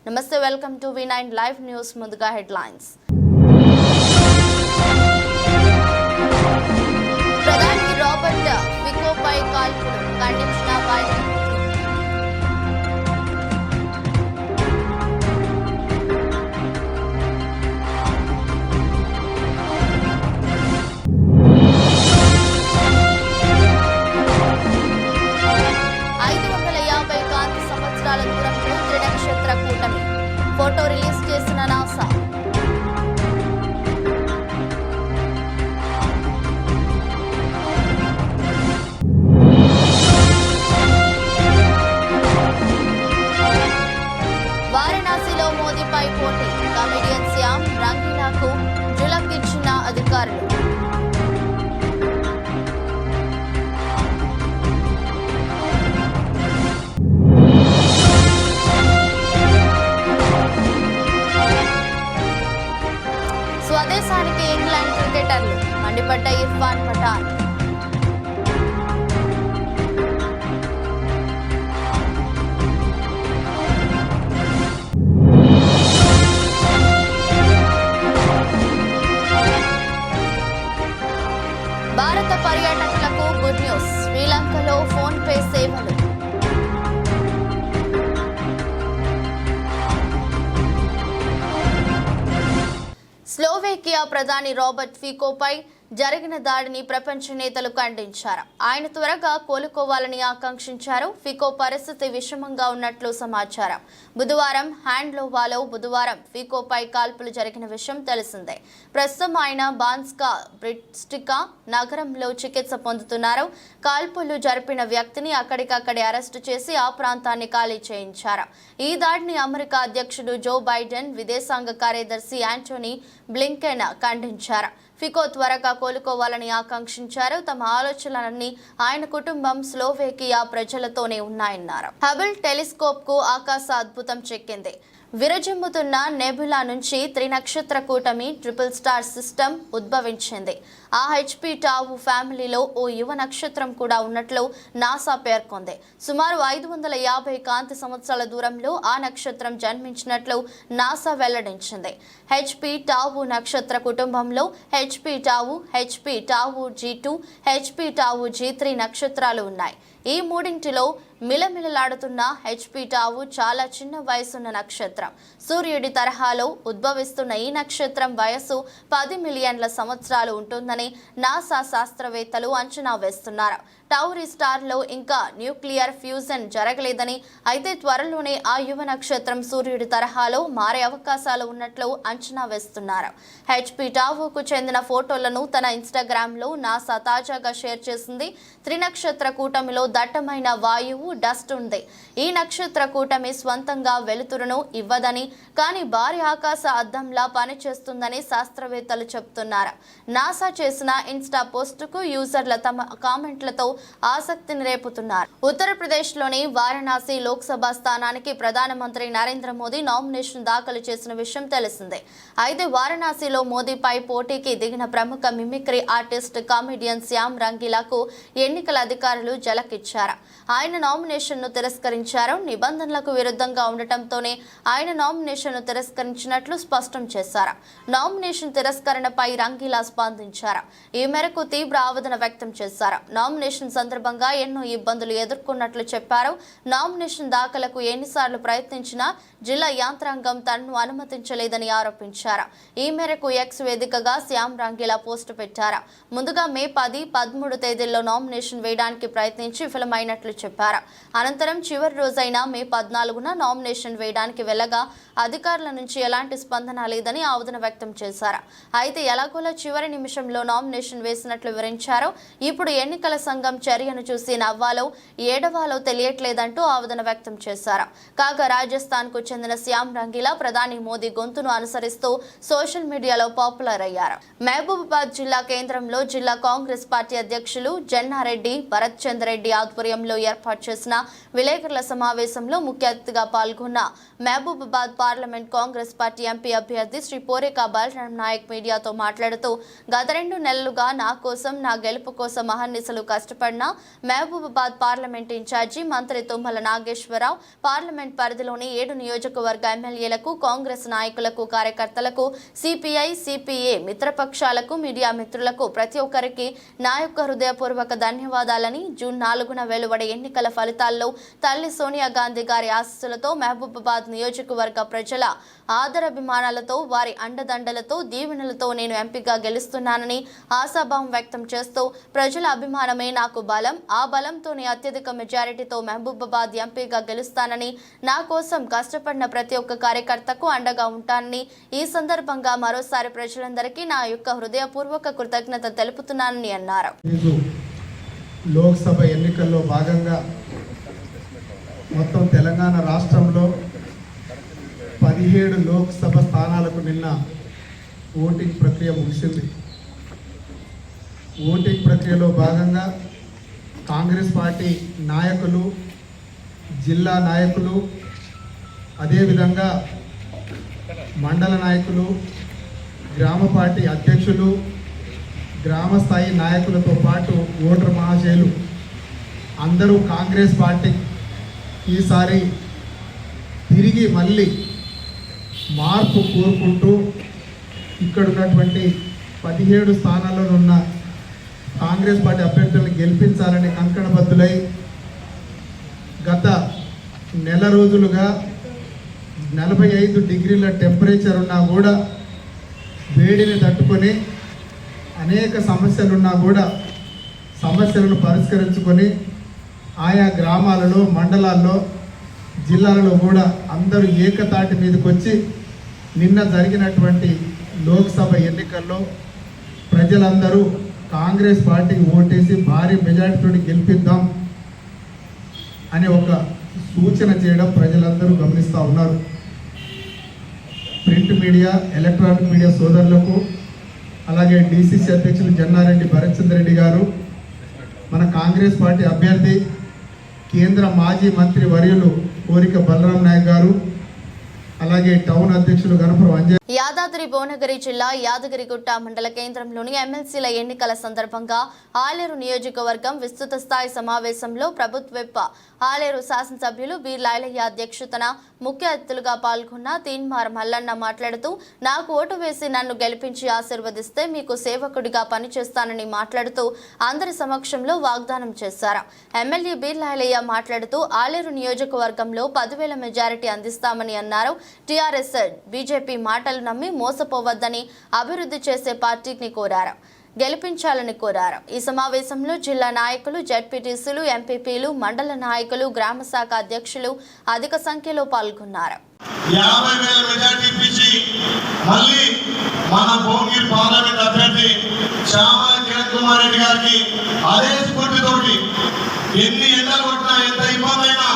నమస్తే, welcome to V9 live news. ముందుగా headlines. ప్రధాని రాబర్ట్ ఫికోపై కాల్పులు ఖండించిన బైడెన్. దూరంలో త్రినక్షత్ర కూటమి ఫోటో రిలీజ్ చేసిన నాసా. వారణాసిలో మోదీపై పోటీ, కమెడియన్ శ్యామ్ రంగీలాకు జులకిచ్చిన అధికారులు. స్వదేశానికి ఇంగ్లాండ్ క్రికెటర్లు మండిపడ్డ ఇర్ఫాన్ పఠాన్. భారత పర్యాటకులకు గుడ్ న్యూస్, శ్రీలంకలో ఫోన్ పే సేవలు. స్లోవేకియా ప్రధాని రాబర్ట్ ఫికోపై జరిగిన దాడిని ప్రపంచ నేతలు ఖండించారు. ఆయన త్వరగా కోలుకోవాలని ఆకాంక్షించారు. ఫికో పరిస్థితి విషమంగా ఉన్నట్లు సమాచారం. బుధవారం హ్యాండ్లోవాలో ఫికోపై కాల్పులు జరిగిన విషయం తెలిసిందే. ప్రస్తుతం ఆయన బాన్స్కా బ్రిస్టికా నగరంలో చికిత్స పొందుతున్నారు. కాల్పులు జరిపిన వ్యక్తిని అక్కడికక్కడే అరెస్టు చేసి ఆ ప్రాంతాన్ని ఖాళీ చేయించారు. ఈ దాడిని అమెరికా అధ్యక్షుడు జో బైడెన్, విదేశాంగ కార్యదర్శి యాంటోనీ బ్లింకెన్ ఖండించారు. ఫికో త్వరగా కోలుకోవాలని ఆకాంక్షించారు. తమ ఆలోచనలన్నీ ఆయన కుటుంబం, స్లోవేకియా ప్రజలతోనే ఉన్నాయన్నారు. హబుల్ టెలిస్కోప్ కు ఆకాశ అద్భుతం చెక్కింది. విరజిమ్ముతున్న నెబులా నుంచి త్రినక్షత్ర కూటమి ట్రిపుల్ స్టార్ సిస్టమ్ ఉద్భవించింది. ఆ హెచ్పి టావు ఫ్యామిలీలో ఓ యువ నక్షత్రం కూడా ఉన్నట్లు నాసా పేర్కొంది. సుమారు 550 కాంతి సంవత్సరాల దూరంలో ఆ నక్షత్రం జన్మించినట్లు నాసా వెల్లడించింది. హెచ్పి టావు నక్షత్ర కుటుంబంలో HP tau G2, HP tau G3 నక్షత్రాలు ఉన్నాయి. ఈ మూడింటిలో మిలమిలలాడుతున్న హెచ్పి టావు చాలా చిన్న వయసున్న నక్షత్రం. సూర్యుడి తరహాలో ఉద్భవిస్తున్న ఈ నక్షత్రం వయస్సు 10 మిలియన్ల సంవత్సరాలు ఉంటుందని నాసా శాస్త్రవేత్తలు అంచనా వేస్తున్నారు. టౌరీ స్టార్లో ఇంకా న్యూక్లియర్ ఫ్యూజన్ జరగలేదని, అయితే త్వరలోనే ఆ యువ నక్షత్రం సూర్యుడి తరహాలో మారే అవకాశాలు ఉన్నట్లు అంచనా వేస్తున్నారు. హెచ్పి టావుకు చెందిన ఫోటోలను తన ఇన్స్టాగ్రామ్లో నాసా తాజాగా షేర్ చేసింది. త్రినక్షత్ర కూటమిలో దట్టమైన వాయువు, డస్ట్ ఉంది. ఈ నక్షత్ర కూటమి స్వంతంగా వెలుతురును ఇవ్వదని, కానీ భారీ ఆకాశ అద్దంలా పనిచేస్తుందని శాస్త్రవేత్తలు చెబుతున్నారు. నాసా చేసిన ఇన్స్టా పోస్టుకు యూజర్ల తమ కామెంట్లతో ఆసక్తిని రేపుతున్నారు. ఉత్తరప్రదేశ్లోని వారణాసి లోక్సభ స్థానానికి ప్రధానమంత్రి నరేంద్ర మోదీ నామినేషన్ దాఖలు చేసిన విషయం తెలిసిందే. అయితే వారణాసిలో మోదీపై పోటీకి దిగిన ప్రముఖ మిమిక్రీ ఆర్టిస్ట్, కామెడియన్ శ్యామ్ రంగీలాకు ఎన్నికల అధికారులు జలకిచ్చారు. ఆయన నామినేషన్ను తిరస్కరించారు. నిబంధనలకు విరుద్ధంగా ఉండటంతోనే ఆయన నామినేషన్ను తిరస్కరించినట్లు స్పష్టం చేశారు. నామినేషన్ తిరస్కరణపై రంగీలా స్పందించారు. ఈ మేరకు తీవ్ర ఆవేదన వ్యక్తం చేశారు. నామినేషన్ సందర్భంగా ఎన్నో ఇబ్బందులు ఎదుర్కొన్నట్లు చెప్పారు. నామినేషన్ దాఖలకు ఎన్నిసార్లు ప్రయత్నించినా జిల్లా యంత్రాంగం తనను అనుమతించలేదని ఆరోపించారు. ఈ మేరకు ఎక్స్ వేదికగా శ్యామ్ రంగీలా పోస్టు పెట్టారు. ముందుగా మే 10, 13 తేదీల్లో నామినేషన్ వేయడానికి ప్రయత్నించి విఫలమైనట్లు చెప్పారు. అనంతరం చివరి రోజైన మే 14న నామినేషన్ వేయడానికి వెళ్లగా అధికారుల నుంచి ఎలాంటి స్పందన లేదని ఆవేదన వ్యక్తం చేశారు. అయితే ఎలాగోలా చివరి నిమిషంలో నామినేషన్ వేసినట్లు వివరించారు. ఇప్పుడు ఎన్నికల సంఘం చర్యను చూసి నవ్వాలో ఏడవాలో తెలియట్లేదంటూ ఆవేదన వ్యక్తం చేశారు. కాగా రాజస్థాన్ కు చెందిన శ్యామ్ రంగీలా ప్రధాని మోదీ గొంతును అనుసరిస్తూ సోషల్ మీడియాలో పాపులర్ అయ్యారు. మహబూబాబాద్ జిల్లా కేంద్రంలో జిల్లా కాంగ్రెస్ పార్టీ అధ్యక్షులు జన్నారెడ్డి భరత్ చంద్రెడ్డి ఆధ్వర్యంలో ఏర్పాటు చేసిన విలేకరుల సమావేశంలో ముఖ్య అతిథిగా పాల్గొన్న Mahabubabad parliament Congress party MP అభ్యర్థి శ్రీ పోరేక బలరాం నాయక్ మీడియాతో మాట్లాడుతూ గత 2 నెలలుగా నా కోసం, నా గెలుపు కోసం అహర్నిశలు కష్టపడిన మహబూబాబాద్ పార్లమెంట్ ఇన్ఛార్జి మంత్రి తుమ్మల నాగేశ్వరరావు పార్లమెంట్ పరిధిలోని 7 నియోజకవర్గ ఎమ్మెల్యేలకు, కాంగ్రెస్ నాయకులకు, కార్యకర్తలకు, సిపిఐ, సిపిఏ మిత్రపక్షాలకు, మీడియా మిత్రులకు ప్రతి ఒక్కరికి నా యొక్క హృదయపూర్వక ధన్యవాదాలని. జూన్ 4న వెలువడే ఎన్నికల ఫలితాల్లో తల్లి సోనియా గాంధీ గారి ఆశీస్సులతో మహబూబాబాద్ నియోజకవర్గ ప్రజల ఆదరాభిమానాలతో, వారి అండదండలతో, దీవెనలతో నేను ఎంపీగా గెలుస్తున్నానని ఆశాభావం వ్యక్తం చేస్తూ ప్రజల అభిమానమే నాకు బలం, ఆ బలంతోనే అత్యధిక మెజారిటీతో మహబూబాబాద్ ఎంపీగా గెలుస్తానని, నా కోసం కష్టపడిన ప్రతి ఒక్క కార్యకర్తకు అండగా ఉంటానని ఈ సందర్భంగా మరోసారి ప్రజలందరికీ నా యొక్క హృదయపూర్వక కృతజ్ఞత తెలుపుతున్నానని అన్నారు. లోక్సభ ఎన్నికల్లో భాగంగా మొత్తం తెలంగాణ రాష్ట్రంలో 17 లోక్సభ స్థానాలకు నిన్న ఓటింగ్ ప్రక్రియ ముగిసింది. ఓటింగ్ ప్రక్రియలో భాగంగా కాంగ్రెస్ పార్టీ నాయకులు, జిల్లా నాయకులు, అదేవిధంగా మండల నాయకులు, గ్రామ పార్టీ అధ్యక్షులు, గ్రామ స్థాయి నాయకులతో పాటు ఓటర్ మహాశయులు అందరూ కాంగ్రెస్ పార్టీ ఈసారి తిరిగి మళ్ళీ మార్పు కోరుకుంటూ ఇక్కడ ఉన్నటువంటి 17 స్థానాల్లో ఉన్న కాంగ్రెస్ పార్టీ అభ్యర్థులను గెలిపించాలని కంకణబద్ధులై గత నెల రోజులుగా 45 డిగ్రీల టెంపరేచర్ ఉన్నా కూడా వేడిని తట్టుకొని అనేక సమస్యలున్నా కూడా సమస్యలను పరిష్కరించుకొని ఆయా గ్రామాలలో, మండలాల్లో, జిల్లాలలో కూడా అందరూ ఏకతాటి మీదకి వచ్చి నిన్న జరిగినటువంటి లోక్సభ ఎన్నికల్లో ప్రజలందరూ కాంగ్రెస్ పార్టీకి ఓటేసి భారీ మెజారిటీతో గెలిపిద్దాం అనే ఒక సూచన చేయడం ప్రజలందరూ గమనిస్తూ ఉన్నారు. ప్రింట్ మీడియా, ఎలక్ట్రానిక్ మీడియా సోదరులకు, అలాగే డిసిసి అధ్యక్షులు జన్నారెడ్డి భరత్చంద్ర రెడ్డి గారు, మన కాంగ్రెస్ పార్టీ అభ్యర్థి కేంద్ర మాజీ మంత్రి వర్యులు పోరిక బలరాం నాయక్ గారు, అలాగే టౌన్ అధ్యక్షులు గణపురం అంజయ్. యాదాద్రి భువనగిరి జిల్లా యాదగిరిగుట్ట మండల కేంద్రంలోని ఎమ్మెల్సీల ఎన్నికల సందర్భంగా ఆలేరు నియోజకవర్గం విస్తృత స్థాయి సమావేశంలో ప్రభుత్వ ఆలేరు శాసనసభ్యులు బి లాయలయ్య అధ్యక్షతన ముఖ్య అతిథులుగా పాల్గొన్న తీన్మార్ మల్లన్న మాట్లాడుతూ, నాకు ఓటు వేసి నన్ను గెలిపించి ఆశీర్వదిస్తే మీకు సేవకుడిగా పనిచేస్తానని మాట్లాడుతూ అందరి సమక్షంలో వాగ్దానం చేశారు. ఎమ్మెల్యే బి లాయలయ్య మాట్లాడుతూ ఆలేరు నియోజకవర్గంలో 10,000 మెజారిటీ అందిస్తామని అన్నారు. టీఆర్ఎస్, బీజేపీ మాటలు నమ్మి మోసపోవద్దని, అభివృద్ధి చేసే పార్టీని కోరారు, గెలిపించాలని కోరారు. ఈ సమావేశంలో జిల్లా నాయకులు, జడ్పీటీసీలు, ఎంపీపీలు, మండల నాయకులు, గ్రామ శాఖ అధ్యక్షులు అధిక సంఖ్యలో పాల్గొన్నారు. 50,000 మెజారిటీ ఇచ్చి మళ్ళీ మన భువనగిరి పార్లమెంట్ అభ్యర్థి చామల కిరణ్ కుమార్ రెడ్డి గారికి అదే స్ఫూర్తితోటి ఎన్ని ఎండలు కొట్టినా, ఎంత ఇబ్బంది అయినా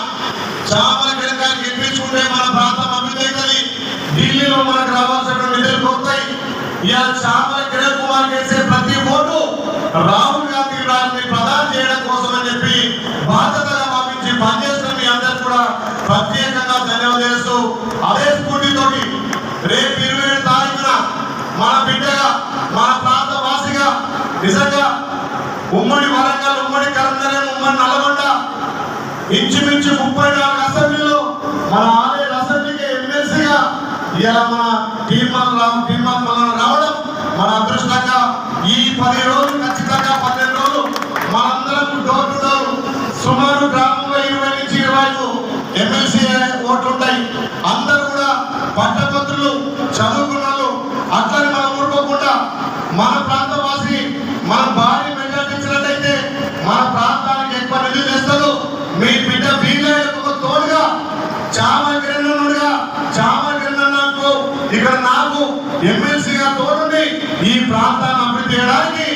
చామల కిరణ్ గారికి గెలిపించుకుంటే మన ప్రాంతం అభివృద్ధి అవుతుంది, ఢిల్లీలో మనకు రావాల్సిన నిధులు కొడతాయి. ఇలా చామల కిరణ్ కుమార్ చేసే ప్రతి ఓటు రాహుల్ గాంధీ గారిని ప్రదానం చేయడం కోసం అని చెప్పి బాధ్యతగా భావించి పనిచేస్తున్న మీ అందరూ కూడా ప్రత్యేకంగా ధన్యవాదాలు. అదే స్ఫూర్తితోటి రేపు 27 తారీఖున మన బిడ్డగా, మన ప్రాంత వాసిగా, నిజంగా ఉమ్మడి వరంగల్, ఉమ్మడి కరీంనగర్, ఉమ్మడి నల్గొండ ఇంచుమించు 34 అసెంబ్లీలో మన ఆలేరు అసెంబ్లీకి ఎమ్మెల్సీగా ఇలా మన తీర్మానం రావడం మన అదృష్టంగా. ఈ 10 రోజులు ఖచ్చితంగా 12 రోజులు మనందరం డోర్ టు డోర్ సుమారు గ్రామంలో 20 నుంచి 25 ఎమ్మెల్సీ ఓట్లు ఉంటాయి. అందరూ కూడా పట్టభద్రులు, చదువుకున్న వాళ్ళు. అట్లని మనం ఊరుకోకుండా మన ప్రాంత వాసి మన భారీ మెజార్టీ ఇచ్చినట్టయితే మన ప్రాంతానికి ఎక్కువ నిధులు తెస్తారు. మీ బిడ్డ వీళ్ళకు తోడుగా చామగిరిగా ఇక్కడ నాకు ఎమ్మెల్సీగా తోడుండి ఈ ప్రాంతాన్ని అభివృద్ధి చేయడానికి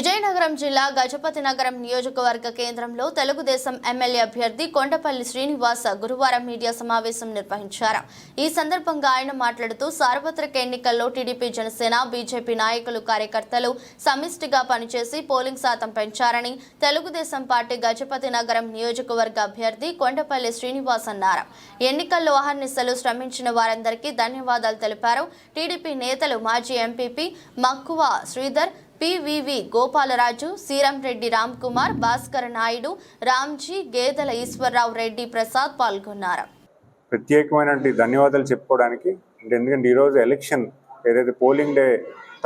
విజయనగరం జిల్లా గజపతి నగరం నియోజకవర్గ కేంద్రంలో తెలుగుదేశం ఎమ్మెల్యే అభ్యర్థి కొండపల్లి శ్రీనివాస్ గురువారం మీడియా సమావేశం నిర్వహించారు. ఈ సందర్భంగా ఆయన మాట్లాడుతూ సార్వత్రిక ఎన్నికల్లో టీడీపీ, జనసేన, బీజేపీ నాయకులు, కార్యకర్తలు సమిష్టిగా పనిచేసి పోలింగ్ శాతం పెంచారని తెలుగుదేశం పార్టీ గజపతి నగరం నియోజకవర్గ అభ్యర్థి కొండపల్లి శ్రీనివాస్ అన్నారు. ఎన్నికల్లో అహర్నిశలు శ్రమించిన వారందరికీ ధన్యవాదాలు తెలిపారు. టీడీపీ నేతలు మాజీ ఎంపీపీ మక్కువ శ్రీధర్, పివివి గోపాలరాజు, సీరంరెడ్డి రామ్కుమార్, భాస్కర్ నాయుడు, రామ్జీ, గేదెల ఈశ్వరరావు రెడ్డి, ప్రసాద్ పాల్గొన్నారు. ప్రత్యేకమైన ధన్యవాదాలు చెప్పుకోవడానికి, ఎందుకంటే ఈరోజు ఎలక్షన్ ఏదైతే పోలింగ్ డే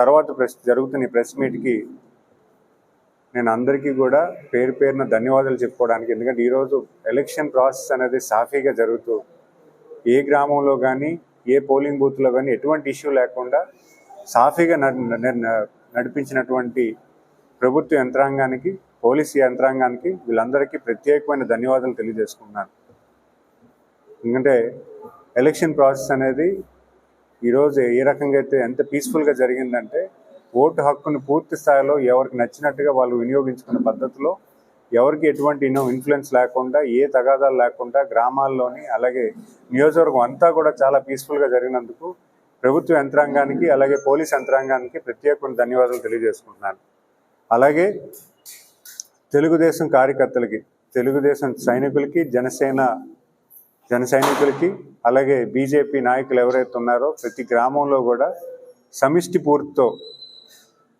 తర్వాత జరుగుతున్న ప్రెస్ మీట్కి నేను అందరికీ కూడా పేరు పేరున ధన్యవాదాలు చెప్పుకోవడానికి. ఎందుకంటే ఈరోజు ఎలక్షన్ ప్రాసెస్ అనేది సాఫీగా జరుగుతూ ఏ గ్రామంలో కానీ ఏ పోలింగ్ బూత్లో కానీ ఎటువంటి ఇష్యూ లేకుండా సాఫీగా నడిపించినటువంటి ప్రభుత్వ యంత్రాంగానికి, పోలీసు యంత్రాంగానికి, వీళ్ళందరికీ ప్రత్యేకమైన ధన్యవాదాలు తెలియజేసుకున్నాను. ఎందుకంటే ఎలక్షన్ ప్రాసెస్ అనేది ఈరోజు ఏ రకంగా అయితే ఎంత పీస్ఫుల్గా జరిగిందంటే ఓటు హక్కును పూర్తి స్థాయిలో ఎవరికి నచ్చినట్టుగా వాళ్ళు వినియోగించుకునే పద్ధతిలో ఎవరికి ఎటువంటి ఇన్ఫ్లుయెన్స్ లేకుండా, ఏ తగాదాలు లేకుండా గ్రామాల్లోని అలాగే నియోజకవర్గం అంతా కూడా చాలా పీస్ఫుల్గా జరిగినందుకు ప్రభుత్వ యంత్రాంగానికి అలాగే పోలీస్ యంత్రాంగానికి ప్రత్యేకమైన ధన్యవాదాలు తెలియజేసుకుంటున్నాను. అలాగే తెలుగుదేశం కార్యకర్తలకి, తెలుగుదేశం సైనికులకి, జన సైనికులకి అలాగే బీజేపీ నాయకులు ఎవరైతే ఉన్నారో ప్రతి గ్రామంలో కూడా సమిష్టి పూర్తితో,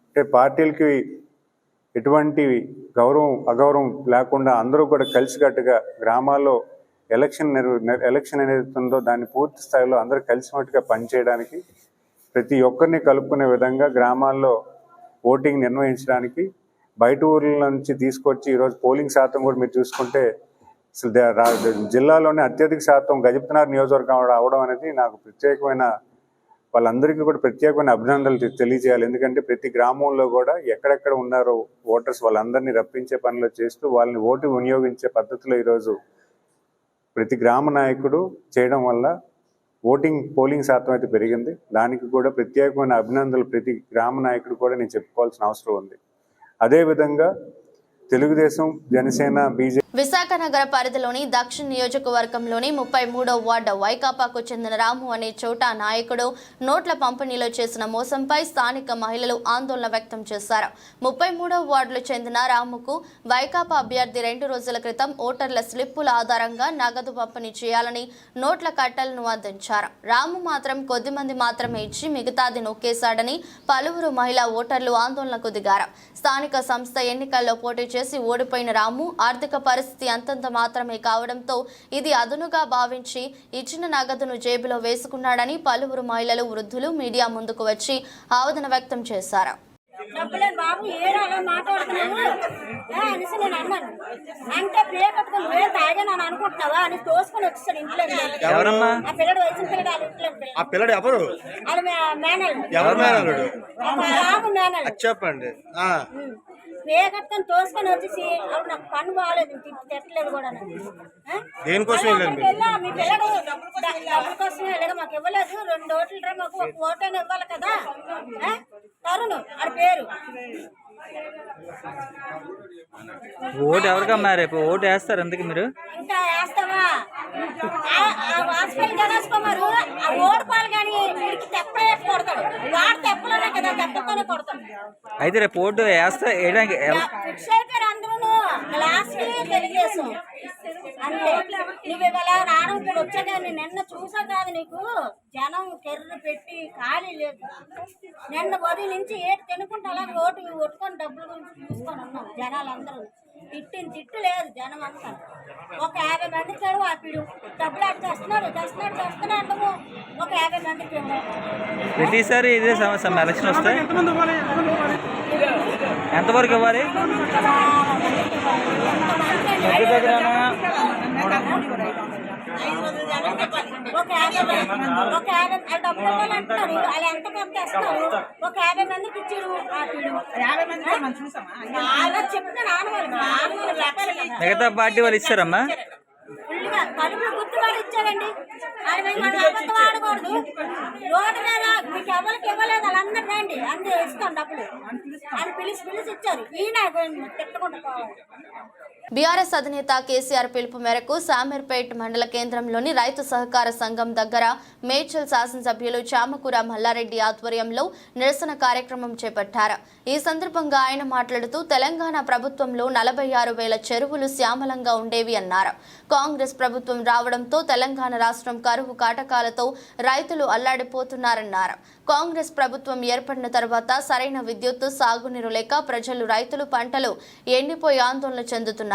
అంటే పార్టీలకి ఎటువంటి గౌరవం అగౌరవం లేకుండా అందరూ కూడా కలిసికట్టుగా గ్రామాల్లో ఎలక్షన్ ఏదైతే ఉందో దాన్ని పూర్తి స్థాయిలో అందరూ కలిసిమట్టుగా పనిచేయడానికి, ప్రతి ఒక్కరిని కలుపుకునే విధంగా గ్రామాల్లో ఓటింగ్ నిర్వహించడానికి బయట ఊర్ల నుంచి తీసుకొచ్చి ఈరోజు పోలింగ్ శాతం కూడా మీరు చూసుకుంటే అసలు జిల్లాలోనే అత్యధిక శాతం గజపతినగర్ నియోజకవర్గం అవడం అనేది నాకు వాళ్ళందరికీ కూడా ప్రత్యేకమైన అభినందనలు తెలియజేయాలి. ఎందుకంటే ప్రతి గ్రామంలో కూడా ఎక్కడెక్కడ ఉన్నారో ఓటర్స్ వాళ్ళందరినీ రప్పించే పనులు చేస్తూ వాళ్ళని ఓటు వినియోగించే పద్ధతిలో ఈరోజు ప్రతి గ్రామ నాయకుడు చేయడం వల్ల పోలింగ్ శాతం అయితే పెరిగింది. దానికి కూడా ప్రత్యేకమైన అభినందనలు ప్రతి గ్రామ నాయకుడు కూడా నేను చెప్పుకోవాల్సిన అవసరం ఉంది. అదేవిధంగా తెలుగుదేశం, జనసేన, బీజేపీ విశాఖ నగర పరిధిలోని దక్షిణ నియోజకవర్గంలోని 33వ వార్డు వైకాపాకు చెందిన రాము అనే చోటా నాయకుడు నోట్ల పంపిణీలో చేసిన మోసంపై స్థానిక మహిళలు ఆందోళన వ్యక్తం చేశారు. 33వ వార్డులో చెందిన రాముకు వైకాపా అభ్యర్థి 2 రోజుల క్రితం ఓటర్ల స్లిప్పుల ఆధారంగా నగదు పంపిణీ చేయాలని నోట్ల కట్టలను అందించారు. రాము మాత్రం కొద్దిమంది మాత్రమే ఇచ్చి మిగతాది నొక్కేశాడని పలువురు మహిళా ఓటర్లు ఆందోళనకు దిగారు. స్థానిక సంస్థ ఎన్నికల్లో పోటీ చేసి ఓడిపోయిన రాము ఆర్థిక పరిస్థితి అంతంత మాత్రమే కావడంతో ఇది అదునుగా భావించి ఇచ్చిన నగదును జేబులో వేసుకున్నాడని పలువురు మహిళలు, వృద్ధులు మీడియా ముందుకు వచ్చి ఆవేదన వ్యక్తం చేశారు. బాబు ఏదో అలా మాట్లాడుతున్నావు అనేసి నేను అన్నాను. అంటే ప్లే కట్టుకుని ప్లే తాగా నన్ను అనుకుంటున్నావా అని తోసుకొని వచ్చాడు ఇంట్లో. ఆ పిల్లడు వయసు పిల్లడు, ఆ పిల్లడు ఎవరు? అది మేనల్. ఎవరు మేనల్లుడు? రాము మేనల్. చెప్పండి. ప్లే కట్టుకొని తోసుకొని వచ్చేసి అప్పుడు నాకు పని బాగాలేదు, తిట్టలేదు కూడా. దేనికోసం మీ పిల్లడు డబ్బుల కోసం వెళ్ళగా మాకు ఇవ్వలేదు, 2 ఓట్లు మాకు 1 ఓటైనా ఇవ్వాలి కదా. తరుణ్ అది పేరు. ఓటు ఎవరికమ్మా? రేపు ఓటు వేస్తారు ఎందుకు మీరు? ఇంకా వేస్తావా? వాజ్పేయి గణేష్కుమారు ఓడిపోవాలి కానీ వీడికి తెప్పలే కొడతాడు. వాడు తెప్పలోనే కదా, తెప్పతోనే కొడతాడు. అయితే రేపు ఓటు వేస్తా వేయడానికి ఫిక్స్ అయిపోయారు అందరూ. లాస్ట్ తెలుగుదేశం అంతే. నువ్వు ఇవాళ రావడం ఇప్పుడు వచ్చాక నిన్న చూసా కాదు, నీకు జనం కెర్రు పెట్టి ఖాళీ లేదు. నిన్న ఉదయం నుంచి ఏటు తినుకుంటూ అలాగే ఓటు కొట్టుకొని డబ్బులు గురించి చూసుకొని ఉన్నాం. జనాలు అందరూ తిట్టు లేదు. జనం అంతా ఒక 50 మందికి కాడు ఆపిడు డబ్బులు అటు తెస్తున్నాడు అంటాము. ఒక 50 మందికి ప్రతిసారి ఇదే సమస్య. ఎలక్షన్ వస్తే ఎంతవరకు ఇవ్వాలి? ఒక 50 డబ్బులు ఇవ్వాలంటున్నారు. వాళ్ళు ఎంత పంపేస్తారు? ఒక 50 మందికి ఇచ్చాడు అలా చెప్తే మిగతా పార్టీ వాళ్ళు ఇచ్చారమ్మా. ఫుల్గా కడుపులు గుర్తుబాటు ఇచ్చారండి. అది మనం అబద్ధం ఆడకూడదు. రోడ్డు మీద మీకు ఎవరికి ఇవ్వలేదు వాళ్ళందరూ రండి. మంది ఇస్తాం డబ్బులు అని పిలిచి ఇచ్చారు. ఈయన పెట్టుకుంటూ పోవాలి. బీఆర్ఎస్ అధినేత కేసీఆర్ పిలుపు మేరకు శామీర్పేట్ మండల కేంద్రంలోని రైతు సహకార సంఘం దగ్గర మేడ్చల్ శాసనసభ్యులు చామకూర మల్లారెడ్డి ఆధ్వర్యంలో నిరసన కార్యక్రమం చేపట్టారు. ఈ సందర్భంగా ఆయన మాట్లాడుతూ తెలంగాణ ప్రభుత్వంలో 46,000 చెరువులు శ్యామలంగా ఉండేవి అన్నారు. కాంగ్రెస్ ప్రభుత్వం రావడంతో తెలంగాణ రాష్ట్రం కరువు కాటకాలతో రైతులు అల్లాడిపోతున్నారన్నారు. కాంగ్రెస్ ప్రభుత్వం ఏర్పడిన తర్వాత సరైన విద్యుత్తు, సాగునీరు లేక ప్రజలు, రైతులు పంటలు ఎండిపోయి ఆందోళన చెందుతున్నారు.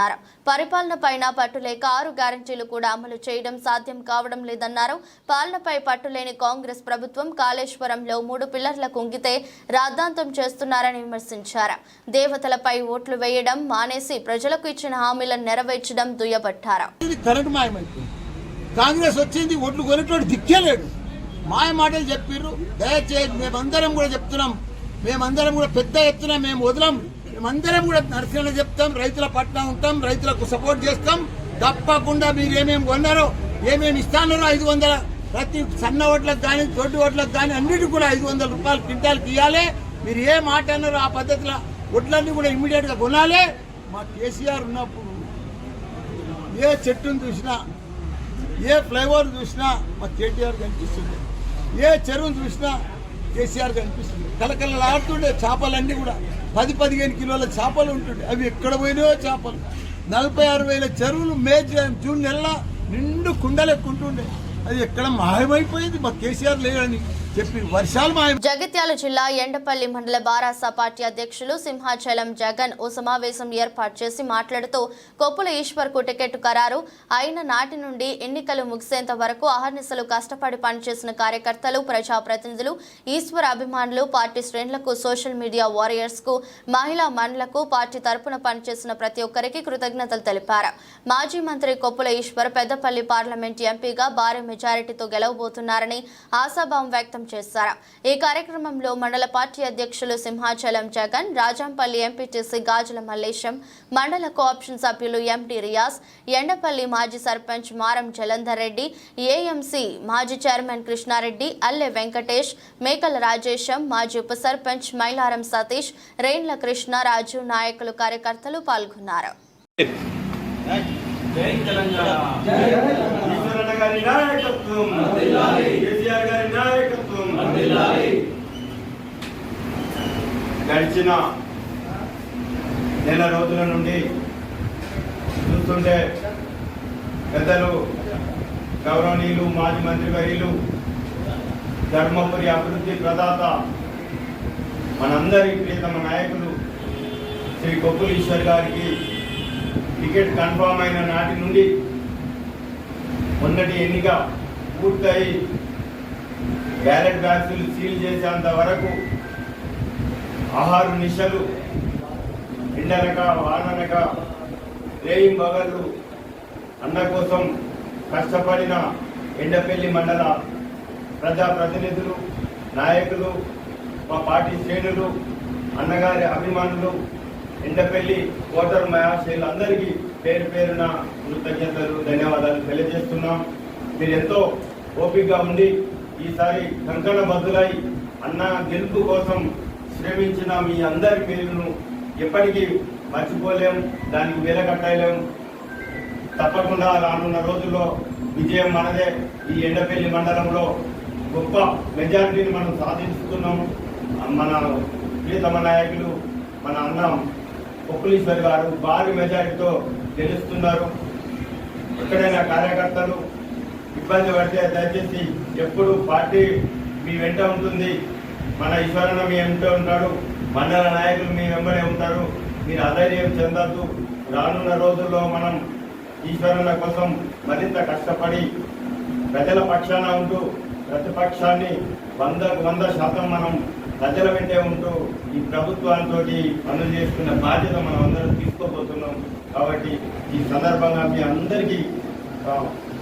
పరిపాలన పైన పట్టులేక 6 గ్యారెంటీలు కూడా అమలు చేయడం సాధ్యం కావడం లేదన్నారు. పాలనపై పట్టులేని కాంగ్రెస్ ప్రభుత్వం కాళేశ్వరంలో 3 పిల్లర్ల కుంగితే రాద్ధాంతం చేస్తున్నారని విమర్శించారు. దేవతలపై ఓట్లు వేయడం మానేసి ప్రజలకు ఇచ్చిన హామీలను నెరవేర్చడం దుయ్యబట్టారు. కాంగ్రెస్ వచ్చింది, ఓట్లు కొనేటోడు దిక్కేలేడు. మాయ మాటలు చెప్పిర్రు. దయచేసి మేమందరం కూడా చెప్తున్నాం, మేమందరం కూడా పెద్ద ఎత్తున మేము వదలం, మేమందరం కూడా నరసింహ చెప్తాం, రైతుల పట్ల ఉంటాం, రైతులకు సపోర్ట్ చేస్తాం. తప్పకుండా మీరు ఏమేమి కొన్నారో, ఏమేమి ఇస్తానో 500 ప్రతి సన్న ఓట్లకు కానీ దొడ్డు ఓట్లకు కానీ అన్నిటికి కూడా 500 రూపాయలు క్వింటాల్కి ఇవ్వాలి. మీరు ఏ మాట అన్నారో ఆ పద్ధతిలో ఒడ్లన్నీ కూడా ఇమ్మీడియట్గా కొనాలి. మా కేసీఆర్ ఉన్నప్పుడు ఏ చెట్టును చూసినా, ఏ ఫ్లైఓవర్ చూసినా మా కేటీఆర్ కనిపిస్తుంది, ఏ చెరువును చూసినా కేసీఆర్ కనిపిస్తుంది. కలకలలాడుతుండే చేపలన్నీ కూడా 10-15 కిలోల చేపలు ఉంటుండే. అవి ఎక్కడ పోయినాయో చేపలు. 46,000 చెరువులు జూన్ నెలలో నిండు కుండలెక్కుంటుండే. అది ఎక్కడ మాయమైపోయింది. మా కేసీఆర్ లేదని చెప్పి వర్షాలు మాయం. జగిత్యాల జిల్లా ఎండపల్లి మండల బారాస పార్టీ అధ్యక్షులు సింహాచలం జగన్ ఓ సమావేశం ఏర్పాటు చేసి మాట్లాడుతూ కొప్పుల ఈశ్వర్ కు టికెట్ ఖరారు అయిన నాటి నుండి ఎన్నికలు ముగిసేంత వరకు అహర్నిశలు కష్టపడి పనిచేసిన కార్యకర్తలు, ప్రజాప్రతినిధులు, ఈశ్వర్ అభిమానులు, పార్టీ శ్రేణులకు, సోషల్ మీడియా వారియర్స్ కు, మహిళా మండలకు, పార్టీ తరపున పనిచేసిన ప్రతి ఒక్కరికి కృతజ్ఞతలు తెలిపారు. మాజీ మంత్రి కొప్పుల ఈశ్వర్ పెద్దపల్లి పార్లమెంట్ ఎంపీగా భారీ మెజారిటీతో గెలవబోతున్నారని ఆశాభావం వ్యక్తం చేశారు. ఈ కార్యక్రమంలో మండల పార్టీ అధ్యక్షులు సింహాచలం జగన్, రాజంపల్లి ఎంపీటీసీ గాజుల మల్లేశం, మండల కోఆప్షన్ సభ్యులు ఎండి రియాజ్, ఎండపల్లి మాజీ సర్పంచ్ మారం జలంధర్ రెడ్డి, ఏఎంసీ మాజీ చైర్మన్ కృష్ణారెడ్డి, అల్లె వెంకటేష్, మేకల రాజేశం, మాజీ ఉప సర్పంచ్ మైలారం సతీష్, రేండ్ల కృష్ణ, రాజు నాయకులు, కార్యకర్తలు పాల్గొన్నారు. గడిచిన నెల రోజుల నుండి చూస్తుంటే పెద్దలు, గౌరవనీయులు, మాజీ మంత్రివర్యులు, ధర్మపురి అభివృద్ధి ప్రదాత, మనందరి ప్రియతమ నాయకులు శ్రీ కొప్పుల ఈశ్వర్ గారికి టికెట్ కన్ఫామ్ అయిన నాటి నుండి మొన్నటి ఎన్నిక పూర్తయి బ్యాలెట్ బ్యాగ్స్లు సీల్ చేసేంత వరకు ఆహారు నిశలు, ఎండనక వాననక రేయింబగళ్ళు అన్న కోసం కష్టపడిన ఎండపల్లి మండల ప్రజాప్రతినిధులు, నాయకులు, మా పార్టీ శ్రేణులు, అన్నగారి అభిమానులు, ఎండపల్లి ఓటర్ మహాశయులు అందరికీ పేరు పేరున కృతజ్ఞతలు, ధన్యవాదాలు తెలియజేస్తున్నాం. మీరు ఎంతో ఓపికగా ఉండి ఈసారి కంకణ బద్దులై అన్న గెలుపు కోసం శ్రమించిన మీ అందరి పేరును ఎప్పటికీ మర్చిపోలేం, దానికి వెలకట్టలేం. తప్పకుండా రానున్న రోజుల్లో విజయం మనదే. ఈ ఎండపల్లి మండలంలో గొప్ప మెజారిటీని మనం సాధిస్తున్నాం. మన ప్రియతమ నాయకులు, మన అన్న కొప్పులీశ్వర్ గారు భారీ మెజారిటీతో గెలుస్తున్నారు. ఎక్కడైనా కార్యకర్తలు ఇబ్బంది పడితే దయచేసి ఎప్పుడు పార్టీ మీ వెంట ఉంటుంది. మన ఈశ్వరన్న మీ వెంట ఉంటాడు, మండల నాయకులు మీ వెంబడే ఉంటారు. మీరు అధైర్యం చెందద్దు. రానున్న రోజుల్లో మనం ఈశ్వరన్న కోసం మరింత కష్టపడి ప్రజల పక్షాన ఉంటూ ప్రతిపక్షాన్ని 100% మనం ప్రజల వెంటే ఉంటూ ఈ ప్రభుత్వాలతో పనులు చేసుకున్న బాధ్యత మనం అందరం తీసుకోబోతున్నాం. కాబట్టి ఈ సందర్భంగా మీ అందరికీ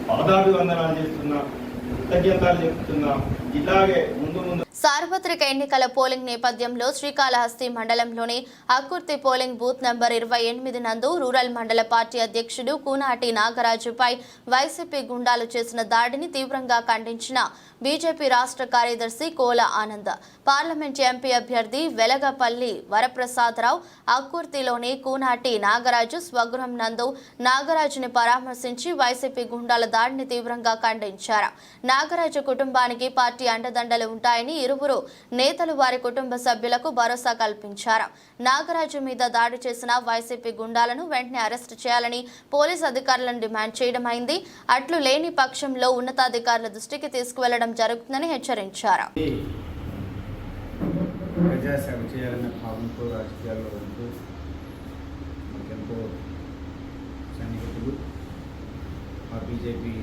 పాదాభివందనాలు చేస్తున్నా, కృతజ్ఞతలు చెప్తున్నా. ఇలాగే ముందు సార్వత్రిక ఎన్నికల పోలింగ్ నేపథ్యంలో శ్రీకాళహస్తి మండలంలోని అక్కుర్తి పోలింగ్ బూత్ నంబర్ 28 నందు రూరల్ మండల పార్టీ అధ్యక్షుడు కూనాటి నాగరాజుపై వైసీపీ గుండాలు చేసిన దాడిని తీవ్రంగా ఖండించిన బీజేపీ రాష్ట్ర కార్యదర్శి కోల ఆనంద్, పార్లమెంట్ ఎంపీ అభ్యర్థి వెలగపల్లి వరప్రసాదరావు అక్కుర్తిలోని కూనాటి నాగరాజు స్వగృహం నందు నాగరాజుని పరామర్శించి వైసీపీ గుండాల దాడిని తీవ్రంగా ఖండించారు. నాగరాజు కుటుంబానికి పార్టీ అండదండలు ఉంటాయని ఇరువురు నేతలు వారి కుటుంబ సభ్యులకు భరోసా కల్పించారు. నాగరాజు మీద దాడి చేసిన వైసీపీ గుండాలను వెంటనే అరెస్టు చేయాలని పోలీసు అధికారులను డిమాండ్ చేయడమైంది. అట్లు లేని పక్షంలో ఉన్నతాధికారుల దృష్టికి తీసుకువెళ్లడం జరుగుతుందని హెచ్చరించారు. ప్రజాసేవ చేయాలన్న భావంతో రాజకీయాల్లో ఉంటూ మనకెంతో సన్నిహితులు మా బీజేపీ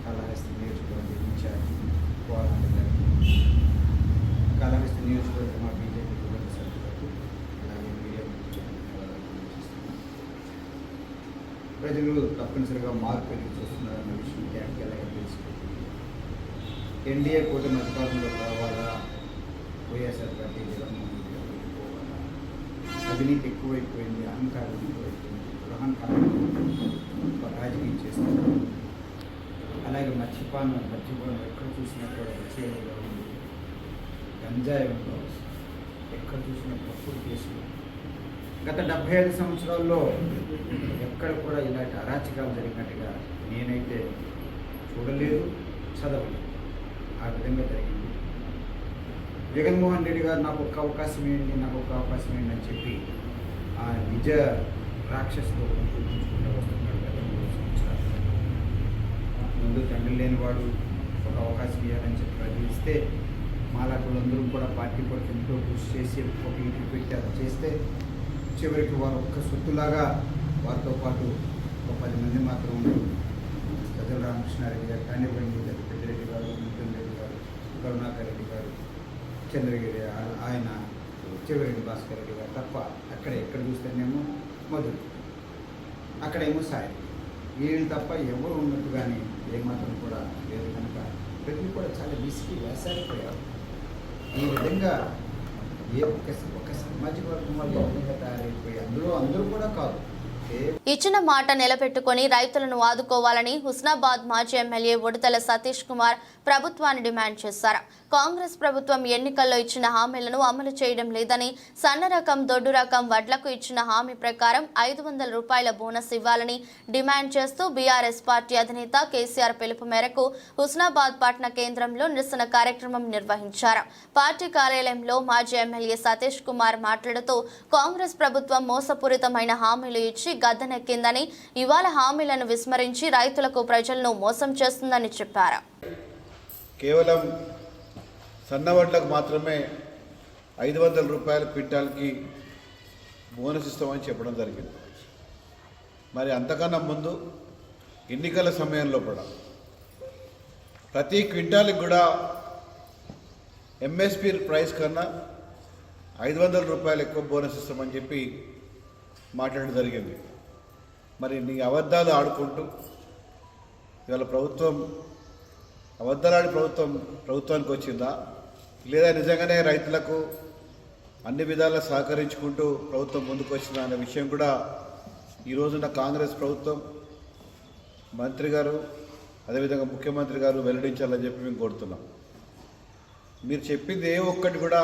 కాళహస్తి నియోజకవర్గ ఇన్ఛార్జ్ కాళహస్తి నియోజకవర్గ మా బీజేపీ కుటుంబ సభ్యులకు అలాగే మీడియా ప్రజలు తప్పనిసరిగా మార్పు ఎదురు చూస్తున్నారన్న విషయం గ్యాప్గా తెలుసుకుంటుంది. ఎన్డీఏ కూటమి అధికారంలో రావాలా, వైఎస్ఆర్ పార్టీ జగన్మోహన్ రెడ్డి గారికి పోవాలా, అవినీతి ఎక్కువైపోయింది, అహంకారం ఎక్కువైపోయింది, అహంకారం రాజకీయం చేస్తున్నారు. అలాగే మద్యపానం ఎక్కడ చూసినా కూడా వచ్చేగా ఉంది, గంజాయి ఉండవచ్చు, ఎక్కడ చూసినా తప్పుడు కేసులు. గత 75 సంవత్సరాల్లో ఎక్కడ కూడా ఇలాంటి అరాచకాలు జరిగినట్టుగా నేనైతే చూడలేదు, చదవలేదు. ఆ విధంగా జరిగింది. జగన్మోహన్ రెడ్డి గారు నాకు ఒక్క అవకాశం ఏంటి అని చెప్పి ఆ నిజ రాక్షసుతో చూపించుకుంటూ వస్తున్నాడు. గత 3 సంవత్సరాలు ముందు తండ్రి లేనివాడు ఒక అవకాశం ఇవ్వాలని చెప్పి ప్రజలిస్తే మాలాకులందరూ కూడా పార్టీ కొరకు ఎంతో కృషి చేసి ఒక ఇంటికి పెట్టి అది చేస్తే చివరికి వారు ఒక్క సొత్తులాగా వారితో పాటు ఒక 10 మంది మాత్రం ఉన్నారు. సజ్జల రామకృష్ణారెడ్డి గారు కానివ్వండి, పెద్దిరెడ్డి గారు, నితిన్ రెడ్డి గారు, కరుణాకర్ రెడ్డి గారు, చంద్రగిరి ఆయన, చివరెడ్డి భాస్కర్ రెడ్డి గారు తప్ప ఎక్కడ చూస్తేనేమో మధురు, అక్కడేమో సాయి, వీళ్ళు తప్ప ఎవరు ఉన్నట్టుగానే ఏమాత్రం కూడా లేదు. కనుక ప్రజలు కూడా చాలా విసిగి వేసారిపోయారు. ఈ విధంగా ఒక సామాజిక వర్గం వాళ్ళు ఏ విధంగా తయారైపోయి అందరూ కూడా కాదు, ఇచ్చిన మాట నిలబెట్టుకుని రైతులను ఆదుకోవాలని హుస్నాబాద్ మాజీ ఎమ్మెల్యే ఉడతల సతీష్ కుమార్ ప్రభుత్వాన్ని డిమాండ్ చేశారు. కాంగ్రెస్ ప్రభుత్వం ఎన్నికల్లో ఇచ్చిన హామీలను అమలు చేయడం లేదని, సన్న రకం దొడ్డు రకం వడ్లకు ఇచ్చిన హామీ ప్రకారం 500 రూపాయల బోనస్ ఇవ్వాలని డిమాండ్ చేస్తూ బీఆర్ఎస్ పార్టీ అధినేత కేసీఆర్ పిలుపు మేరకు హుస్నాబాద్ పట్టణ కేంద్రంలో నిరసన కార్యక్రమం నిర్వహించారు. పార్టీ కార్యాలయంలో మాజీ ఎమ్మెల్యే సతీష్ కుమార్ మాట్లాడుతూ కాంగ్రెస్ ప్రభుత్వం మోసపూరితమైన హామీలు ఇచ్చి గద్దెనెక్కిందని, ఇవాళ హామీలను విస్మరించి రైతులకు ప్రజలను మోసం చేస్తుందని చెప్పారు. కేవలం సన్నవడ్లకు మాత్రమే 500 రూపాయల క్వింటాల్కి బోనస్ ఇస్తామని చెప్పడం జరిగింది. మరి అంతకన్నా ముందు ఎన్నికల సమయంలో కూడా ప్రతి క్వింటాల్కి కూడా ఎంఎస్పి ప్రైస్ కన్నా 500 రూపాయలు ఎక్కువ బోనస్ ఇస్తామని చెప్పి మాట్లాడడం జరిగింది. మరి నీ అబద్ధాలు ఆడుకుంటూ ఇవాళ అబద్ధాలాడి ప్రభుత్వానికి వచ్చిందా, లేదా నిజంగానే రైతులకు అన్ని విధాలా సహకరించుకుంటూ ప్రభుత్వం ముందుకు వచ్చిందా అనే విషయం కూడా ఈ రోజున కాంగ్రెస్ ప్రభుత్వం మంత్రి గారు అదేవిధంగా ముఖ్యమంత్రి గారు వెల్లడించాలని చెప్పి మేము కోరుతున్నాం. మీరు చెప్పింది ఏ ఒక్కటి కూడా,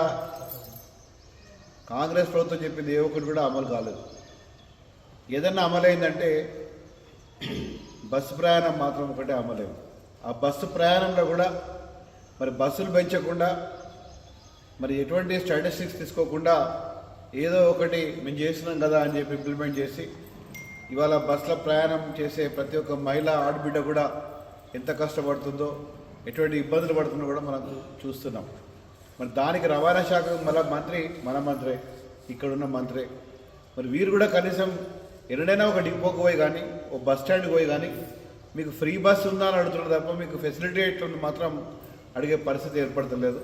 కాంగ్రెస్ ప్రభుత్వం చెప్పింది ఏ ఒక్కటి కూడా అమలు కాలేదు. ఏదన్నా అమలైందంటే బస్సు ప్రయాణం మాత్రం ఒకటే అమలైంది. ఆ బస్సు ప్రయాణంలో కూడా మరి బస్సులు పెంచకుండా, మరి ఎటువంటి స్టాటిస్టిక్స్ తీసుకోకుండా ఏదో ఒకటి మేము చేస్తున్నాం కదా అని చెప్పి ఇంప్లిమెంట్ చేసి ఇవాళ బస్సులో ప్రయాణం చేసే ప్రతి ఒక్క మహిళ ఆడబిడ్డ కూడా ఎంత కష్టపడుతుందో, ఎటువంటి ఇబ్బందులు పడుతుందో కూడా మనకు చూస్తున్నాం. మరి దానికి రవాణా శాఖ మన మంత్రే ఇక్కడున్న మంత్రే, మరి వీరు కూడా కనీసం ఎన్నడైనా ఒక డిపోకి పోయి కానీ ఒక బస్ స్టాండ్కి పోయి కానీ మీకు ఫ్రీ బస్సు ఉందా అని అడుగుతున్నారు తప్ప మీకు ఫెసిలిటీ ఎట్లుంది మాత్రం అడిగే పరిస్థితి ఏర్పడతలేదు.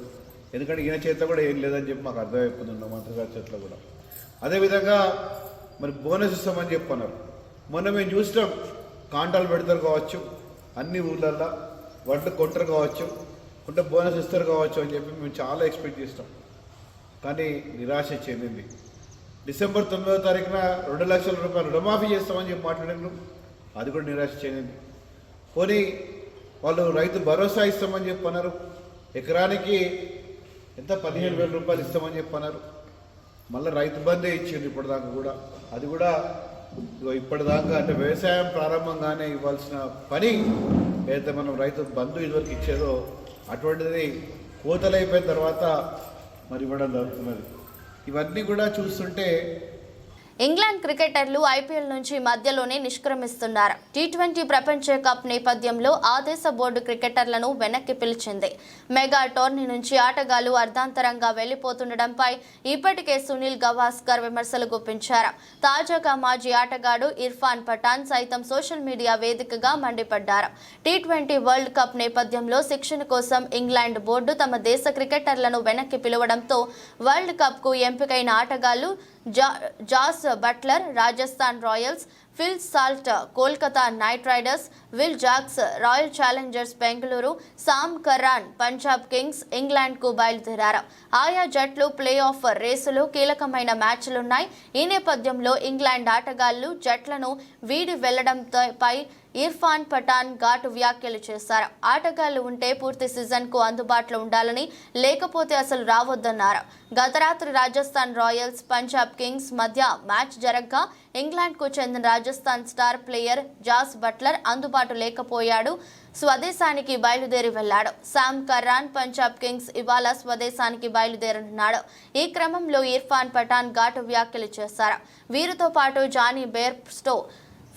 ఎందుకంటే ఈయన చేతిలో కూడా ఏం లేదని చెప్పి మాకు అర్థమైపోతుంది మంత్రి గారి చేతిలో కూడా. అదేవిధంగా మరి బోనస్ ఇస్తామని చెప్పన్నారు. మొన్న మేము చూసినాం, కాంటాలు పెడతారు కావచ్చు, అన్ని ఊళ్ళల్లో వడ్లు కొంటారు కావచ్చు, ఉంటే బోనస్ ఇస్తారు కావచ్చు అని చెప్పి మేము చాలా ఎక్స్పెక్ట్ చేస్తాం. కానీ నిరాశ చెందింది. డిసెంబర్ 9వ తారీఖున 2 లక్షల రూపాయలు రుణమాఫీ చేస్తామని చెప్పి మాట్లాడారు, అది కూడా నిరాశ చెందింది. పోనీ వాళ్ళు రైతు భరోసా ఇస్తామని చెప్పి అన్నారు, ఎకరానికి ఎంత 15,000 రూపాయలు ఇస్తామని చెప్పి అన్నారు. మళ్ళీ రైతు బందే ఇచ్చింది ఇప్పటిదాకా కూడా, అది కూడా ఇప్పటిదాకా అంటే వ్యవసాయం ప్రారంభంగానే ఇవ్వాల్సిన పని ఏదైతే మనం రైతు బంధు ఇదివరకు ఇచ్చేదో అటువంటిది కోతలు అయిపోయిన తర్వాత మరి ఇవ్వడం జరుగుతున్నది. ఇవన్నీ కూడా చూస్తుంటే ఇంగ్లాండ్ క్రికెటర్లు ఐపీఎల్ నుంచి మధ్యలోనే నిష్క్రమిస్తున్నారు. టీ20 ప్రపంచ కప్ నేపథ్యంలో ఆ దేశ బోర్డు క్రికెటర్లను వెనక్కి పిలిచింది. మెగా టోర్నీ నుంచి ఆటగాళ్లు అర్ధాంతరంగా వెళ్లిపోతుండటంపై ఇప్పటికే సునీల్ గవాస్కర్ విమర్శలు గుప్పించారు. తాజాగా మాజీ ఆటగాడు ఇర్ఫాన్ పఠాన్ సైతం సోషల్ మీడియా వేదికగా మండిపడ్డారు. టీ20 వరల్డ్ కప్ నేపథ్యంలో శిక్షణ కోసం ఇంగ్లాండ్ బోర్డు తమ దేశ క్రికెటర్లను వెనక్కి పిలవడంతో వరల్డ్ కప్ కు ఎంపికైన ఆటగాళ్లు Jos Buttler Rajasthan Royals, Phil Salt Kolkata Knight Riders, Will Jacks Royal Challengers Bengaluru, Sam Curran Punjab Kings ఇంగ్లాండ్కు బయలుదేరారు. ఆయా జట్లు ప్లే ఆఫ్ రేసులో కీలకమైన మ్యాచ్లున్నాయి. ఈ నేపథ్యంలో ఇంగ్లాండ్ ఆటగాళ్లు జట్లను వీడి వెళ్లడంపై ఇర్ఫాన్ పఠాన్ ఘాటు వ్యాఖ్యలు చేశారు. ఆటగాళ్లు ఉంటే పూర్తి సీజన్కు అందుబాటులో ఉండాలని, లేకపోతే అసలు రావద్దన్నారు. గత రాత్రి రాజస్థాన్ రాయల్స్ పంజాబ్ కింగ్స్ మధ్య మ్యాచ్ జరగగా ఇంగ్లాండ్కు చెందిన Rajasthan star player Jos Buttler అందుబాటు లేకపోయాడు. స్వదేశానికి బయలుదేరి వెళ్లాడు. సామ్ కర్రాన్ పంజాబ్ కింగ్స్ ఇవాళ స్వదేశానికి బయలుదేరనున్నాడు. ఈ క్రమంలో ఇర్ఫాన్ పఠాన్ ఘాటు వ్యాఖ్యలు చేశారు. వీరితో పాటు జానీ బేర్స్టో,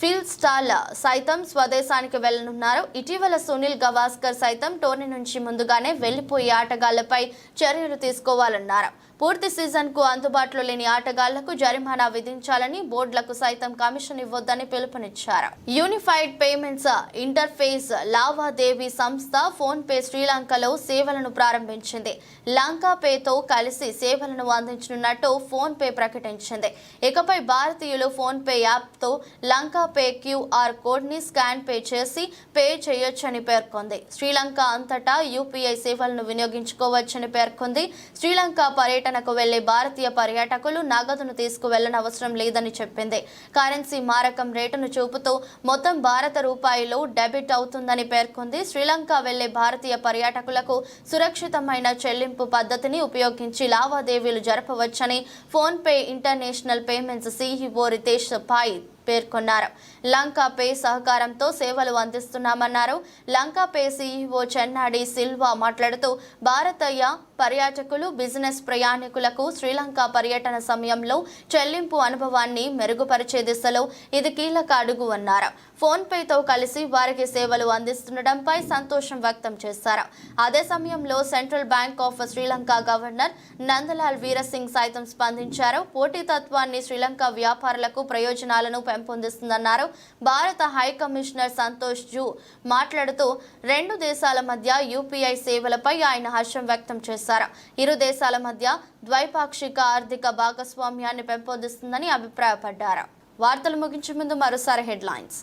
ఫిల్ స్టాల్ సైతం స్వదేశానికి వెళ్లనున్నారు. ఇటీవల సునీల్ గవాస్కర్ సైతం టోర్నీ నుంచి ముందుగానే వెళ్లిపోయే ఆటగాళ్లపై చర్యలు తీసుకోవాలన్నారు. పూర్తి సీజన్కు అందుబాటులో లేని ఆటగాళ్లకు జరిమానా విధించాలని, బోర్డులకు సైతం కమిషన్ ఇవ్వొద్దని పిలుపునిచ్చారు. యూనిఫైడ్ పేమెంట్స్ ఇంటర్ఫేస్ లావాదేవీ సంస్థ ఫోన్ పే శ్రీలంకలో సేవలను ప్రారంభించింది. లంకా పేతో కలిసి సేవలను అందించనున్నట్టు ఫోన్ పే ప్రకటించింది. ఇకపై భారతీయులు ఫోన్ పే యాప్తో లంకా పే క్యూఆర్ కోడ్ ని స్కాన్ పే చేసి పే చేయొచ్చని పేర్కొంది. శ్రీలంక అంతటా యూపీఐ సేవలను వినియోగించుకోవచ్చని పేర్కొంది. శ్రీలంక పర్యటనకు వెళ్లే భారతీయ పర్యాటకులు నగదును తీసుకువెళ్లనవసరం లేదని చెప్పింది. కరెన్సీ మారకం రేటును చూపుతూ మొత్తం భారత రూపాయలు డెబిట్ అవుతుందని పేర్కొంది. శ్రీలంక వెళ్లే భారతీయ పర్యాటకులకు సురక్షితమైన చెల్లింపు పద్ధతిని ఉపయోగించి లావాదేవీలు జరపవచ్చని PhonePe international payments CEO Ritesh Pai పేర్కొన్నారు. లంకా పే సహకారంతో సేవలు అందిస్తున్నామన్నారు. LankaPay CEO Channa de Silva మాట్లాడుతూ భారతీయ పర్యాటకులు, బిజినెస్ ప్రయాణికులకు శ్రీలంక పర్యటన సమయంలో చెల్లింపు అనుభవాన్ని మెరుగుపరిచే దిశలో ఇది కీలక అడుగు అన్నారు. ఫోన్ పేతో కలిసి వారికి సేవలు అందిస్తుండటంపై సంతోషం వ్యక్తం చేశారు. అదే సమయంలో Central Bank of Sri Lanka governor Nandalal Weerasinghe సైతం స్పందించారు. పోటీతత్వాన్ని శ్రీలంక వ్యాపారులకు ప్రయోజనాలను పెంపొందిస్తుందన్నారు. భారత హై కమిషనర్ సంతోష్ జూ మాట్లాడుతూ 2 దేశాల మధ్య యూపీఐ సేవలపై ఆయన హర్షం వ్యక్తం చేశారు. ఇరు దేశాల మధ్య ద్వైపాక్షిక ఆర్థిక భాగస్వామ్యాన్ని పెంపొందిస్తుందని అభిప్రాయపడ్డారు. వార్తలు ముగించే ముందు మరోసారి హెడ్లైన్స్.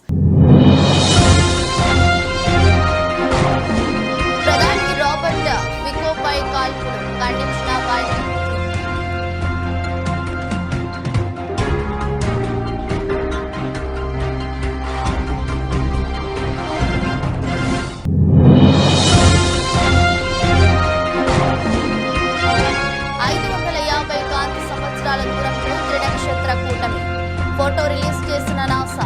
ప్రధాని రాబర్ట్ ఫికోపై కాల్పులు ఖండించిన బైడెన్. దూరంలో త్రినక్షత్ర కూటమి ఫోటో రిలీజ్ చేసిన నాసా.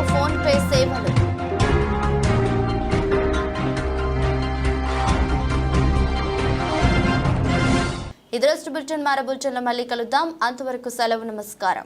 ఫోన్ పే సేవలు. ఇది రోజు బులెటిన్. మరో బులెటిన్లో మళ్ళీ కలుద్దాం. అంతవరకు సెలవు. నమస్కారం.